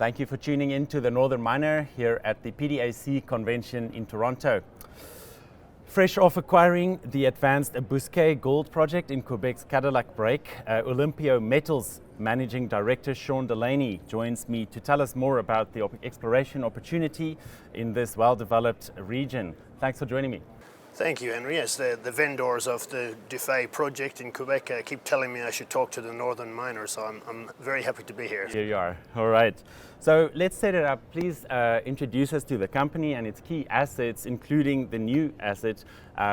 Thank you for tuning in to the Northern Miner here at the PDAC convention in Toronto. Fresh off acquiring the advanced Bousquet gold project in Quebec's Cadillac break, Olympio Metals Managing Director Sean Delaney joins me to tell us more about the exploration opportunity in this well-developed region. Thanks for joining me. Thank you, Henry. Yes, the vendors of the Bousquet project in Quebec keep telling me I should talk to the Northern Miner, so I'm very happy to be here. Here you are. All right. So let's set it up. Please introduce us to the company and its key assets, including the new asset,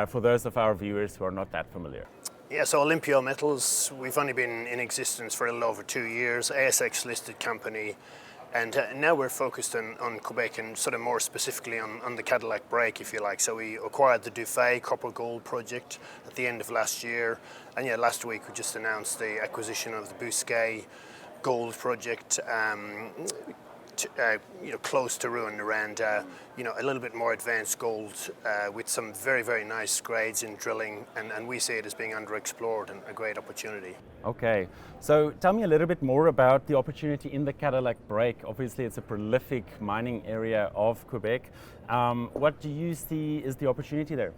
for those of our viewers who are not that familiar. Yeah, so Olympio Metals, we've only been in existence for a little over 2 years, ASX listed company. And now we're focused on Quebec and sort of more specifically on the Cadillac break, if you like. So we acquired the Bousquet copper gold project at the end of last year. And yeah, last week we just announced the acquisition of the Bousquet gold project, close to Rouyn-Noranda, a little bit more advanced gold with some very, very nice grades in drilling. And we see it as being underexplored and a great opportunity. Okay, so tell me a little bit more about the opportunity in the Cadillac break. Obviously, it's a prolific mining area of Quebec. What do you see is the opportunity there?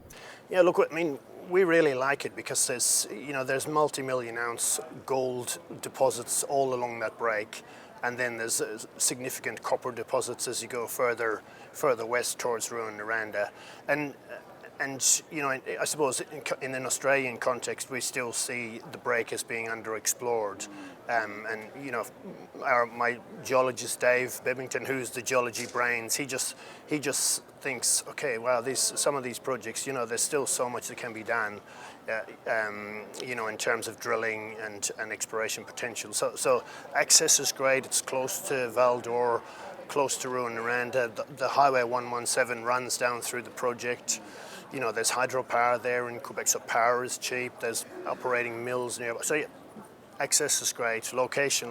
Yeah, look, I mean, we really like it because there's multi-million ounce gold deposits all along that break. And then there's significant copper deposits as you go further west towards Rouyn-Noranda. And I suppose in an Australian context, we still see the break as being underexplored. My geologist Dave Bebbington, who's the geology brains, he just thinks, okay, wow, some of these projects, there's still so much that can be done, in terms of drilling and exploration potential. So access is great. It's close to Val-d'Or, close to Rouyn-Noranda. The Highway 117 runs down through the project. There's hydropower there in Quebec, so power is cheap. There's operating mills nearby. So yeah, access is great. Location,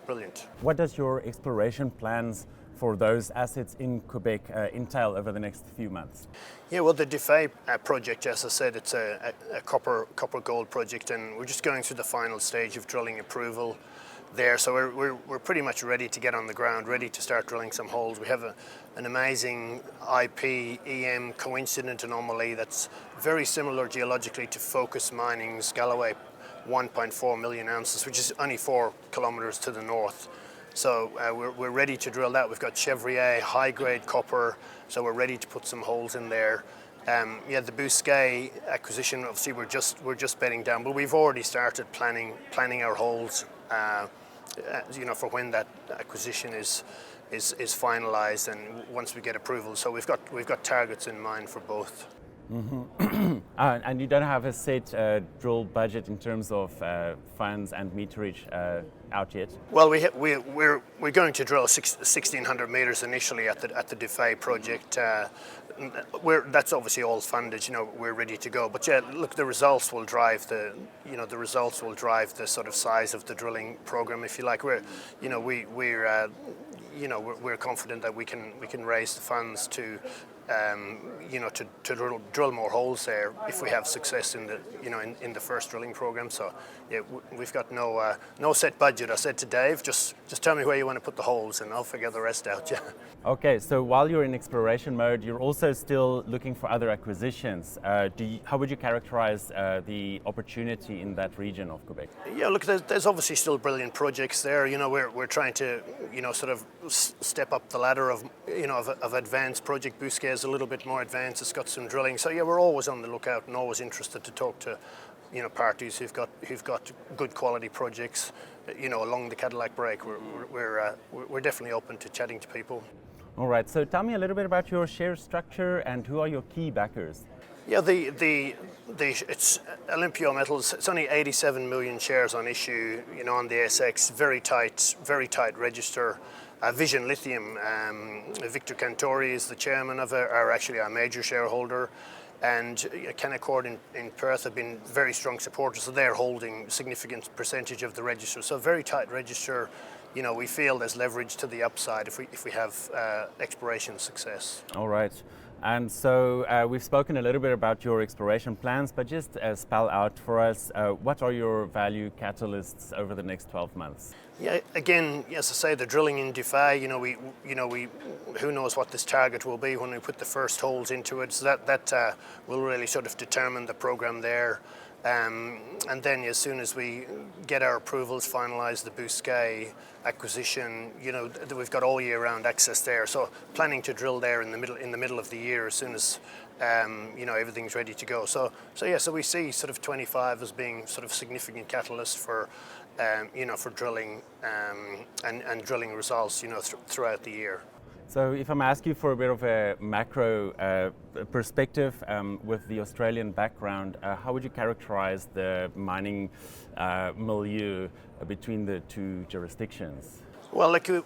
brilliant. What does your exploration plans for those assets in Quebec entail over the next few months? Yeah, well, the Bousquet project, as I said, it's a copper gold project, and we're just going through the final stage of drilling approval there. So we're pretty much ready to get on the ground, ready to start drilling some holes. We have an amazing IP-EM coincident anomaly that's very similar geologically to Focus Mining's Galloway 1.4 million ounces, which is only 4 kilometers to the north. So we're ready to drill that. We've got Chevrier, high-grade copper, so we're ready to put some holes in there. The Bousquet acquisition, obviously we're just bedding down, but we've already started planning our holes, for when that acquisition is finalized and once we get approval. So we've got targets in mind for both. Mm-hmm. And you don't have a set drill budget in terms of funds and meterage out yet? Well, we're going to drill 1,600 meters initially at the Bousquet project. That's obviously all funded. We're ready to go. But yeah, look, the results will drive the sort of size of the drilling program, if you like. We're confident that we can raise the funds to drill more holes there if we have success in the first drilling program. So yeah, we've got no set budget. I said to Dave, just tell me where you want to put the holes and I'll figure the rest out. Yeah. Okay, so while you're in exploration mode, you're also still looking for other acquisitions. How would you characterize the opportunity in that region of Quebec? Yeah, look, there's obviously still brilliant projects there. We're trying to sort of step up the ladder of advanced project. Bousquet is a little bit more advanced. It's got some drilling. So yeah, we're always on the lookout and always interested to talk to parties who've got good quality projects along the Cadillac break. We're definitely open to chatting to people. All right, so tell me a little bit about your share structure and who are your key backers? Yeah, it's Olympio Metals. It's only 87 million shares on issue, on the ASX. Very tight register. Vision Lithium, Victor Cantori is the chairman of it, are actually our major shareholder. And Canaccord in Perth have been very strong supporters, so they're holding a significant percentage of the register. So very tight register. We feel there's leverage to the upside if we have exploration success. All right. And so we've spoken a little bit about your exploration plans, but just spell out for us, what are your value catalysts over the next 12 months? Yeah, again, as I say, the drilling in Defy, we who knows what this target will be when we put the first holes into it. So that will really sort of determine the program there. And then as soon as we get our approvals, finalise the Bousquet acquisition, we've got all year round access there. So planning to drill there in the middle of the year as soon as everything's ready to go. So we see sort of 25 as being sort of significant catalyst for for drilling and drilling results throughout the year. So if I'm asking you for a bit of a macro perspective with the Australian background, how would you characterize the mining milieu between the two jurisdictions? Well, like I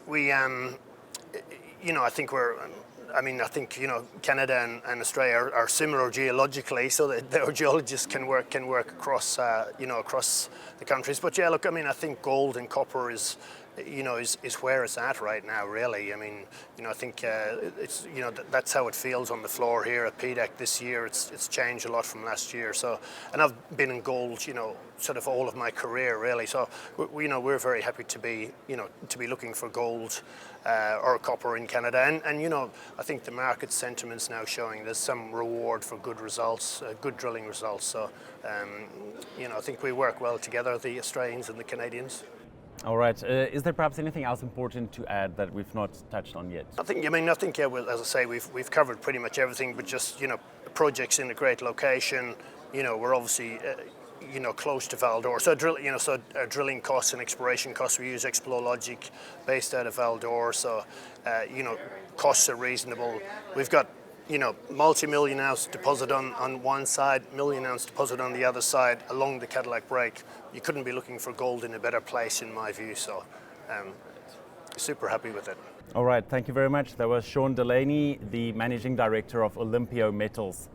think Canada and Australia are similar geologically, so that their geologists can work across across the countries. But yeah, look, I think gold and copper is where it's at right now, really. I think it's that's how it feels on the floor here at PDAC this year. It's changed a lot from last year. So, and I've been in gold, sort of all of my career, really. So, we're very happy to be looking for gold or copper in Canada. And I think the market sentiment's now showing there's some reward for good results, good drilling results. So, I think we work well together, the Australians and the Canadians. All right. Is there perhaps anything else important to add that we've not touched on yet? I think, well, as I say, we've covered pretty much everything, but just, projects in a great location. We're obviously, close to Val-d'Or. So, drilling costs and exploration costs, we use Explologic based out of Val-d'Or. So, costs are reasonable. We've got, multi-million ounce deposit on one side, million ounce deposit on the other side along the Cadillac break. You couldn't be looking for gold in a better place in my view, so super happy with it. All right, thank you very much. That was Sean Delaney, the Managing Director of Olympio Metals.